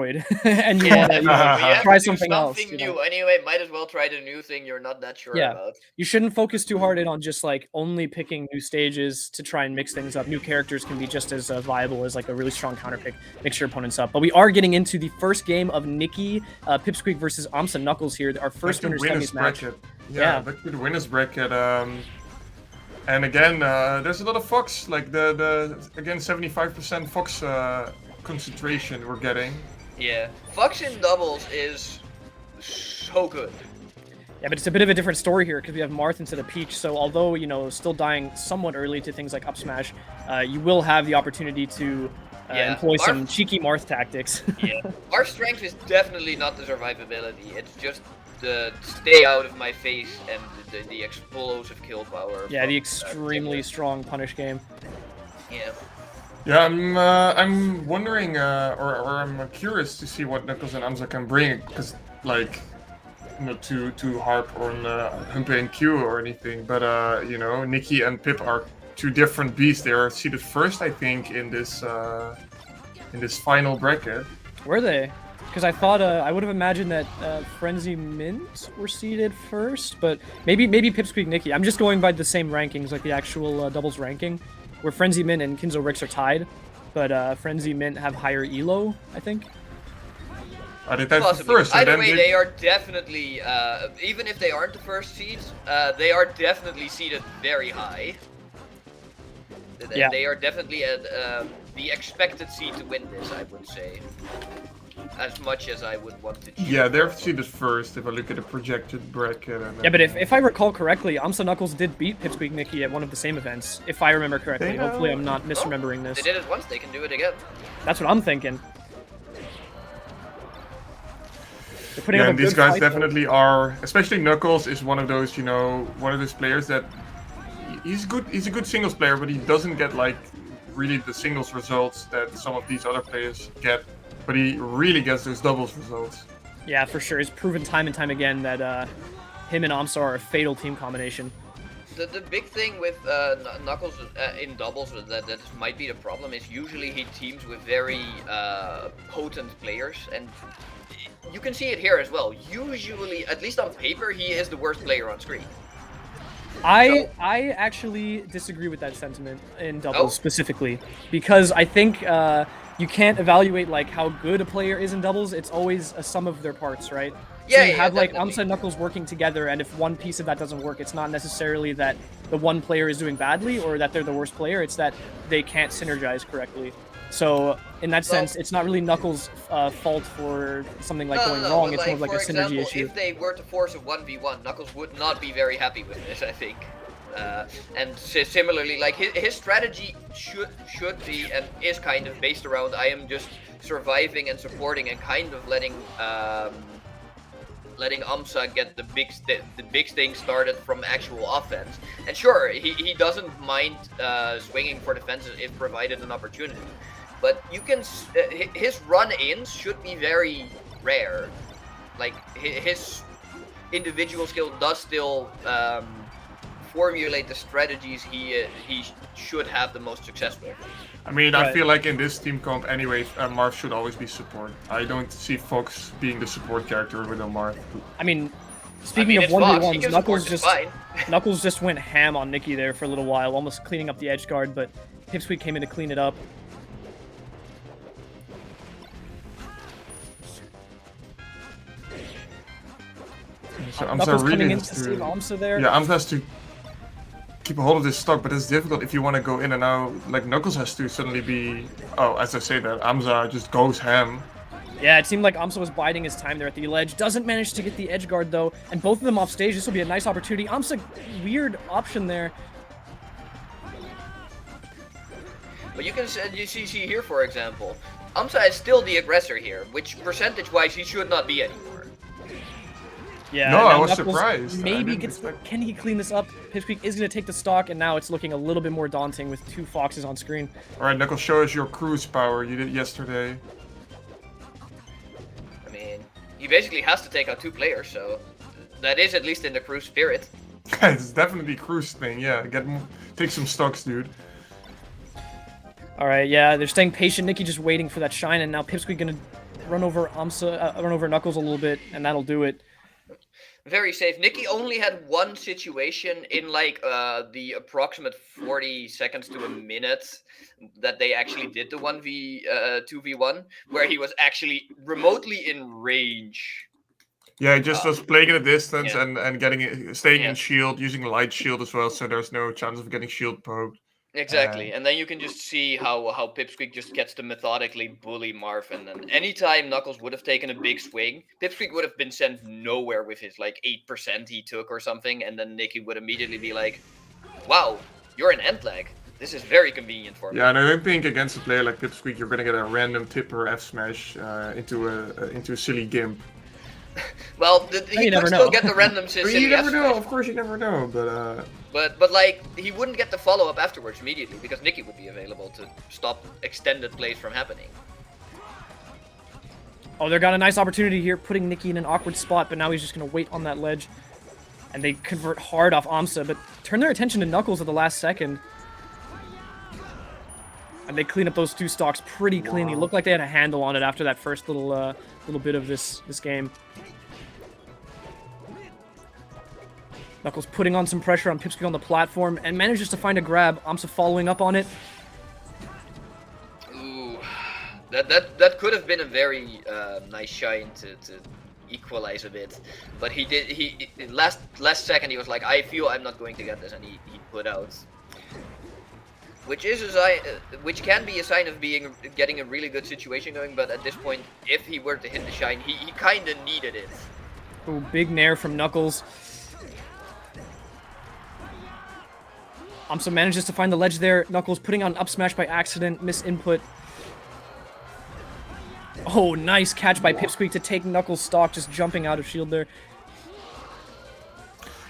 enjoyed, and you Yeah, want to we have try to do something else. something You know? new anyway. Might as well try the new thing you're not that sure Yeah, about. you shouldn't focus too hard in on just like only picking new stages to try and mix things up. New characters can be just as viable as like a really strong counter pick, mix your opponents up. But we are getting into the first game of Nicki, Pipsqueak versus Amsah Nuckels here. Our first Back to winners semis match. bracket. Yeah. Back to the winners bracket. And again, there's a lot of Fox. Like again 75% Fox concentration we're getting. Yeah, Fox in doubles is so good. Yeah, but it's a bit of a different story here because we have Marth instead of Peach. So although, you know, still dying somewhat early to things like up smash, you will have the opportunity to employ some cheeky Marth tactics. Yeah, our strength is definitely not the survivability. It's just the stay out of my face and the explosive kill power. Yeah, the extremely strong punish game. Yeah. Yeah, I'm wondering, or I'm curious to see what Nuckels and Amsah can bring, because like, not to harp on Humpe and Q or anything, but you know, Nicki and Pip are two different beasts. They are seeded first, I think, in this final bracket. Were they? Because I thought I would have imagined that Frenzy Mint were seeded first, but maybe Pipsqueak Nicki. I'm just going by the same rankings, like the actual doubles ranking, where Frenzy Mint and Kinzo Rix are tied, but Frenzy Mint have higher elo, I think. Are they tied for first? Either way, they are definitely, even if they aren't the first seeds, they are definitely seeded very high. Yeah. They are definitely at the expected seed to win this, I would say. As much as I would want to choose. Yeah, they're seeded first if I look at the projected bracket. And yeah, but if I recall correctly, Amsah Nuckels did beat Pipsqueak Nicki at one of the same events, if I remember correctly. Hopefully I'm not misremembering this. They did it once, they can do it again. That's what I'm thinking. Yeah, and these guys definitely are, especially Nuckels is one of those, you know, one of those players that he's a good singles player, but he doesn't get like really the singles results that some of these other players get, but he really gets those doubles results. Yeah, for sure. He's proven time and time again that him and Amsah are a fatal team combination. The big thing with Nuckels in doubles that might be the problem is usually he teams with very potent players, and you can see it here as well. Usually, at least on paper, he is the worst player on screen. I actually disagree with that sentiment in doubles specifically, because I think you can't evaluate like how good a player is in doubles. It's always a sum of their parts, right? So you have like Amsah and Nuckels working together, and if one piece of that doesn't work, it's not necessarily that the one player is doing badly or that they're the worst player. It's that they can't synergize correctly. So in that sense, it's not really Nuckels' fault for something like going wrong. It's more of like a synergy issue. If they were to force a 1v1, Nuckels would not be very happy with this, I think. And similarly, like his strategy should be and is kind of based around I am just surviving and supporting and kind of letting Amsah get the big thing started from actual offense. And sure, he doesn't mind swinging for defenses if provided an opportunity. But you can his run-ins should be very rare. Like his individual skill does still formulate the strategies he should have the most success with. I mean, I feel like in this team comp anyway, Marth should always be support. I don't see Fox being the support character with a Marth. I mean, speaking of 1v1s, Nuckels just went ham on Nicki there for a little while, almost cleaning up the edge guard, but Pipsqueak came in to clean it up. So Nuckels really coming in to save Amsah there. Yeah, Amsah has to keep a hold of this stock, but it's difficult if you want to go in and now, like, Nuckels has to suddenly be... Oh, as I say that, Amsah just goes ham. Yeah, it seemed like Amsah was biding his time there at the ledge. Doesn't manage to get the edge guard, though, and both of them off stage. This will be a nice opportunity. Amsah, weird option there. But you can see here, for example, Amsah is still the aggressor here, which percentage-wise he should not be anymore. Yeah, no, I was Nuckels surprised. Maybe can he clean this up? Pipsqueak is going to take the stock, and now it's looking a little bit more daunting with two Foxes on screen. Alright, Nuckels, show us your cruise power you did yesterday. I mean, he basically has to take out two players, so that is at least in the cruise spirit. It's definitely cruise thing, yeah. Take some stocks, dude. Alright, yeah, they're staying patient. Nicki just waiting for that shine, and now Pipsqueak going to run over Amsah, run over Nuckels a little bit, and that'll do it. Very safe. Nicki only had one situation in like the approximate 40 seconds to a minute that they actually did the 2v1 where he was actually remotely in range. Yeah, he just was playing at a distance yeah. and staying Yeah. in shield, using light shield as well, so there's no chance of getting shield poked. Exactly, and then you can just see how Pipsqueak just gets to methodically bully Marv, and then anytime Nuckles would have taken a big swing, Pipsqueak would have been sent nowhere with his like 8% he took or something, and then Nicki would immediately be like, "Wow, you're an end lag. This is very convenient for me." Yeah, and I don't think against a player like Pipsqueak you're gonna get a random tipper F smash into a silly gimp. Well, he could still get the random silly You never F know, smash, of course you never know, but like he wouldn't get the follow up afterwards immediately because Nicki would be available to stop extended plays from happening. Oh, they got a nice opportunity here, putting Nicki in an awkward spot, but now he's just going to wait on that ledge. And they convert hard off Amsah, but turn their attention to Nuckles at the last second. And they clean up those two stocks pretty cleanly. Looked like they had a handle on it after that first little bit of this game. Nuckles putting on some pressure on Pipsqueak on the platform and manages to find a grab. Amsah following up on it. Ooh, that could have been a very nice shine to equalize a bit, but he last second he was like, I feel I'm not going to get this, and he put out, which is a sign, which can be a sign of getting a really good situation going. But at this point, if he were to hit the shine, he kind of needed it. Oh, big nair from Nuckles. Amsah manages to find the ledge there. Nuckles putting on up smash by accident, miss input. Oh, nice catch by Pipsqueak to take Nuckles' stock, just jumping out of shield there.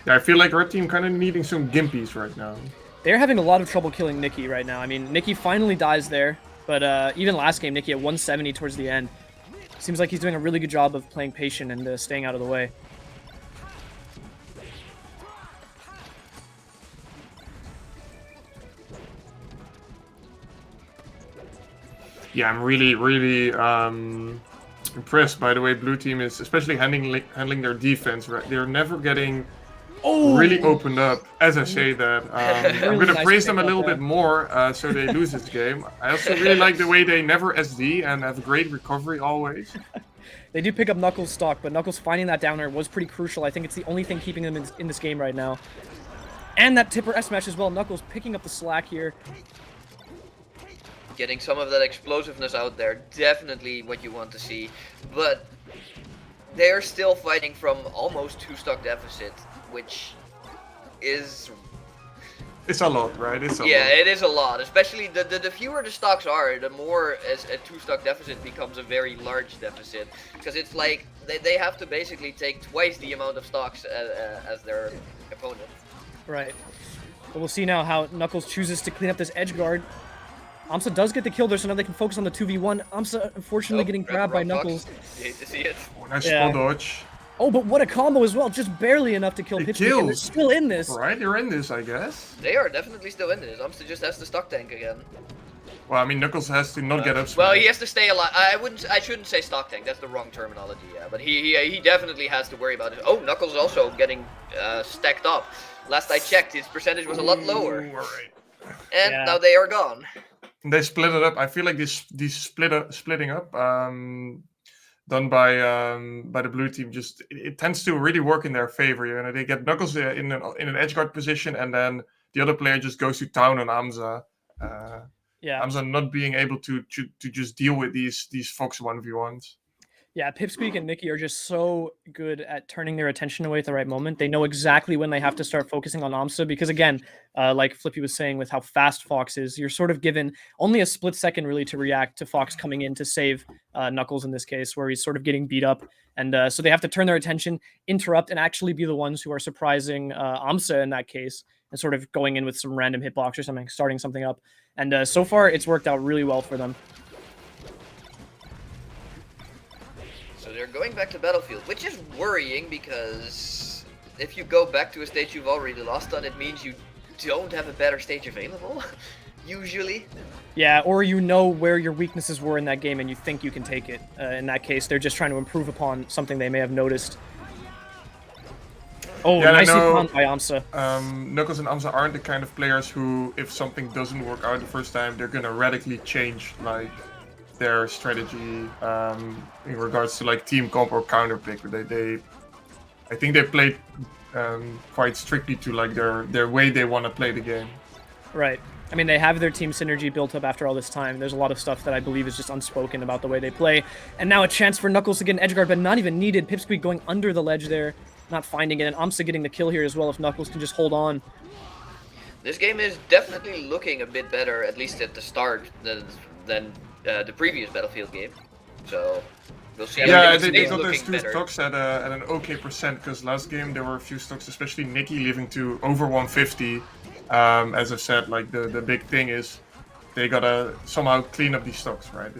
Yeah, I feel like our team kind of needing some gimpies right now. They're having a lot of trouble killing Nicki right now. I mean, Nicki finally dies there, but even last game, Nicki at 170 towards the end. Seems like he's doing a really good job of playing patient and staying out of the way. Yeah, I'm really impressed by the way Blue Team is, especially handling their defense. Right, they're never getting really opened up. As I say that, I'm gonna praise them a little bit more, so they lose this game. I also really like the way they never SD and have great recovery always. They do pick up Nuckles' stock, but Nuckles finding that downer was pretty crucial. I think it's the only thing keeping them in this game right now. And that tipper S-smash as well. Nuckles picking up the slack here. Getting some of that explosiveness out there, definitely what you want to see. But they're still fighting from almost 2-stock deficit, which is... It's a lot, right? It's a lot. It is a lot. Especially the fewer the stocks are, the more as a 2-stock deficit becomes a very large deficit. Because it's like they have to basically take twice the amount of stocks as their opponent. Right. But we'll see now how Nuckles chooses to clean up this edge guard. Amsah does get the kill there, so now they can focus on the 2v1. Amsah, unfortunately, getting grabbed by Nuckles. You hate to see it. Oh, nice full dodge. Oh, but what a combo as well. Just barely enough to kill Pipsqueak, and they're still in this. Right, they're in this, I guess. They are definitely still in this. Amsah just has to stock tank again. Well, I mean, Nuckles has to not get up smash. Well, he has to stay alive. I shouldn't say stock tank. That's the wrong terminology. Yeah, but he definitely has to worry about it. Oh, Nuckles also getting stacked up. Last I checked, his percentage was a lot lower. Right. And now they are gone. They split it up. I feel like this splitting up done by the blue team it tends to really work in their favor. You know, they get Nuckles in an edge guard position, and then the other player just goes to town on Amsah. Amsah not being able to just deal with these Fox 1v1s. Yeah, Pipsqueak and Nicki are just so good at turning their attention away at the right moment. They know exactly when they have to start focusing on Amsah because, again, like Flippy was saying with how fast Fox is, you're sort of given only a split second really to react to Fox coming in to save Nuckles in this case, where he's sort of getting beat up. And so they have to turn their attention, interrupt, and actually be the ones who are surprising Amsah in that case and sort of going in with some random hitbox or something, starting something up. And so far, it's worked out really well for them. So they're going back to Battlefield, which is worrying because if you go back to a stage you've already lost on, it means you don't have a better stage available. usually. Yeah, or you know where your weaknesses were in that game and you think you can take it. In that case, they're just trying to improve upon something they may have noticed. Oh, Yeah, nicely I know. found by Amsah. Knuckles and Amsah aren't the kind of players who, if something doesn't work out the first time, they're gonna radically change like their strategy in regards to like team comp or counter pick. I think they played quite strictly to like their way they want to play the game. Right. I mean, they have their team synergy built up after all this time. There's a lot of stuff that I believe is just unspoken about the way they play. And now a chance for Knuckles to get an edge guard, but not even needed. Pipsqueak going under the ledge there, not finding it, and Amsah getting the kill here as well if Knuckles can just hold on. This game is definitely looking a bit better, at least at the start, than the previous Battlefield game. So we'll see. Yeah, if they stays got their looking two better. stocks at an okay percent, because last game there were a few stocks, especially Nicki living to over 150. As I said, like the big thing is they gotta somehow clean up these stocks, right?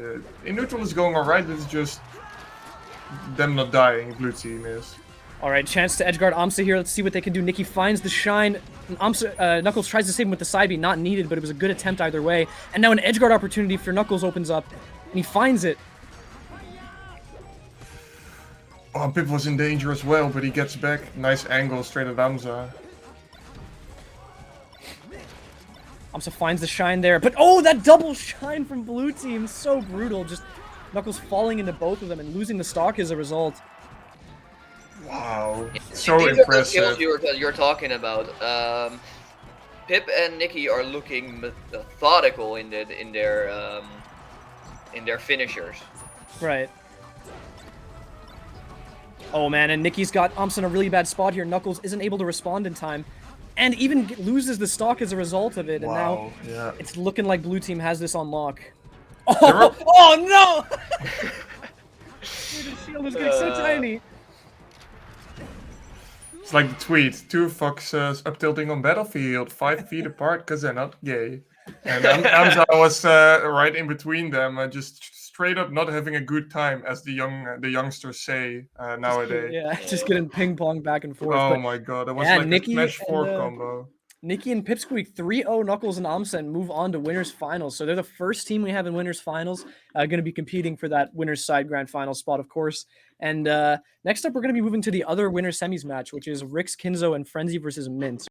In neutral is going alright, but it's just them not dying. Blue team is. All right, chance to edgeguard Amsah here. Let's see what they can do. Nicki finds the shine. Amsah, Knuckles tries to save him with the side B, not needed, but it was a good attempt either way. And now an edgeguard opportunity for Knuckles opens up, and he finds it. Oh, Pip was in danger as well, but he gets back. Nice angle straight at Amsah. Amsah finds the shine there, but oh, that double shine from blue team, so brutal. Just Knuckles falling into both of them and losing the stock as a result. Wow, These so are the impressive. skills you're talking about. Pip and Nicki are looking methodical in their finishers. Right. Oh man, and Nicki's got Amsah in a really bad spot here. Knuckles isn't able to respond in time, and even loses the stock as a result of it. And now Yeah. it's looking like blue team has this on lock. Oh, oh no! Dude, the shield is getting so tiny. It's like the tweet: two foxes up tilting on battlefield, 5 feet apart because they're not gay. And Amsah was right in between them, just straight up not having a good time, as the youngsters say nowadays. Yeah, just getting ping pong back and forth. Oh But my god, that was yeah, like a Smash 4 combo. Nicki and Pipsqueak 3-0 Knuckles and Amsah and move on to winners finals. So they're the first team we have in winners finals. Going to be competing for that winners side grand final spot, of course. And next up, we're going to be moving to the other winners semis match, which is Rix, Kinzo, and Frenzy versus Mint.